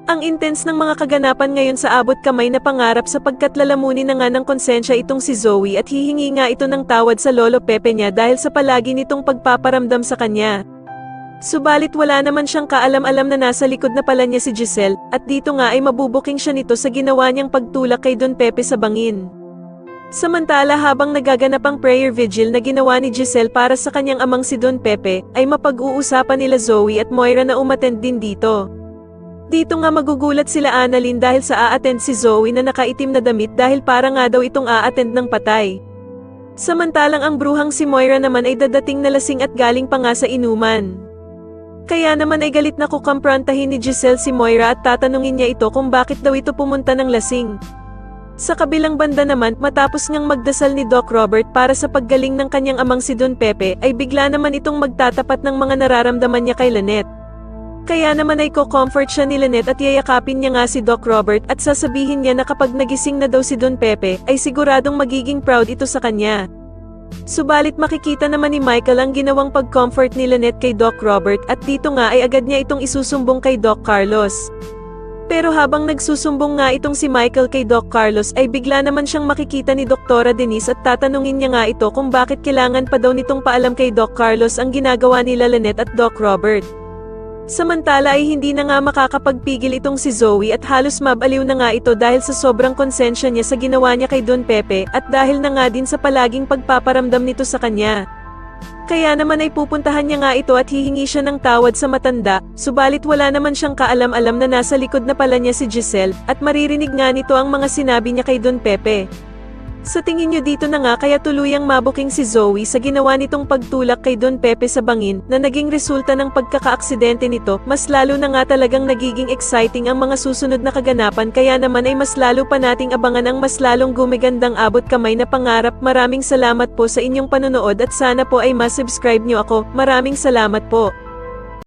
Ang intense ng mga kaganapan ngayon sa abot kamay na pangarap sapagkat lalamunin na nga ng konsensya itong si Zoe at hihingi nga ito ng tawad sa lolo Pepe niya dahil sa palagi nitong pagpaparamdam sa kanya. Subalit wala naman siyang kaalam-alam na nasa likod na pala niya si Giselle, at dito nga ay mabubuking siya nito sa ginawa niyang pagtulak kay Don Pepe sa bangin. Samantala habang nagaganap ang prayer vigil na ginawa ni Giselle para sa kanyang amang si Don Pepe, ay mapag-uusapan nila Zoe at Moira na umattend din dito. Dito nga magugulat sila Annalyn dahil sa a-attend si Zoe na nakaitim na damit dahil para nga daw itong a-attend ng patay. Samantalang ang bruhang si Moira naman ay dadating na lasing at galing pa nga sa inuman. Kaya naman ay galit na kukumprontahin ni Giselle si Moira at tatanungin niya ito kung bakit daw ito pumunta ng lasing. Sa kabilang banda naman, matapos ngang magdasal ni Doc Robert para sa paggaling ng kanyang amang si Don Pepe, ay bigla naman itong magtatapat ng mga nararamdaman niya kay Lynette. Kaya naman ay ko-comfort siya ni Lynette at yayakapin niya nga si Doc Robert at sasabihin niya na kapag nagising na daw si Don Pepe, ay siguradong magiging proud ito sa kanya. Subalit makikita naman ni Michael ang ginawang pag-comfort ni Lynette kay Doc Robert at dito nga ay agad niya itong isusumbong kay Doc Carlos. Pero habang nagsusumbong nga itong si Michael kay Doc Carlos ay bigla naman siyang makikita ni Doktora Denise at tatanungin niya nga ito kung bakit kailangan pa daw nitong paalam kay Doc Carlos ang ginagawa nila Lynette at Doc Robert. Samantala ay hindi na nga makakapagpigil itong si Zoe at halos mabaliw na nga ito dahil sa sobrang konsensya niya sa ginawa niya kay Don Pepe at dahil na nga din sa palaging pagpaparamdam nito sa kanya. Kaya naman ay pupuntahan niya nga ito at hihingi siya ng tawad sa matanda, subalit wala naman siyang kaalam-alam na nasa likod na pala niya si Giselle at maririnig nga nito ang mga sinabi niya kay Don Pepe. Sa tingin niyo dito na nga kaya tuluyang mabuking si Zoe sa ginawa nitong pagtulak kay Don Pepe sa bangin na naging resulta ng pagkakaaksidente nito, mas lalo na nga talagang nagiging exciting ang mga susunod na kaganapan kaya naman ay mas lalo pa nating abangan ang mas lalong gumigandang abot kamay na pangarap. Maraming salamat po sa inyong panonood at sana po ay ma-subscribe niyo ako. Maraming salamat po.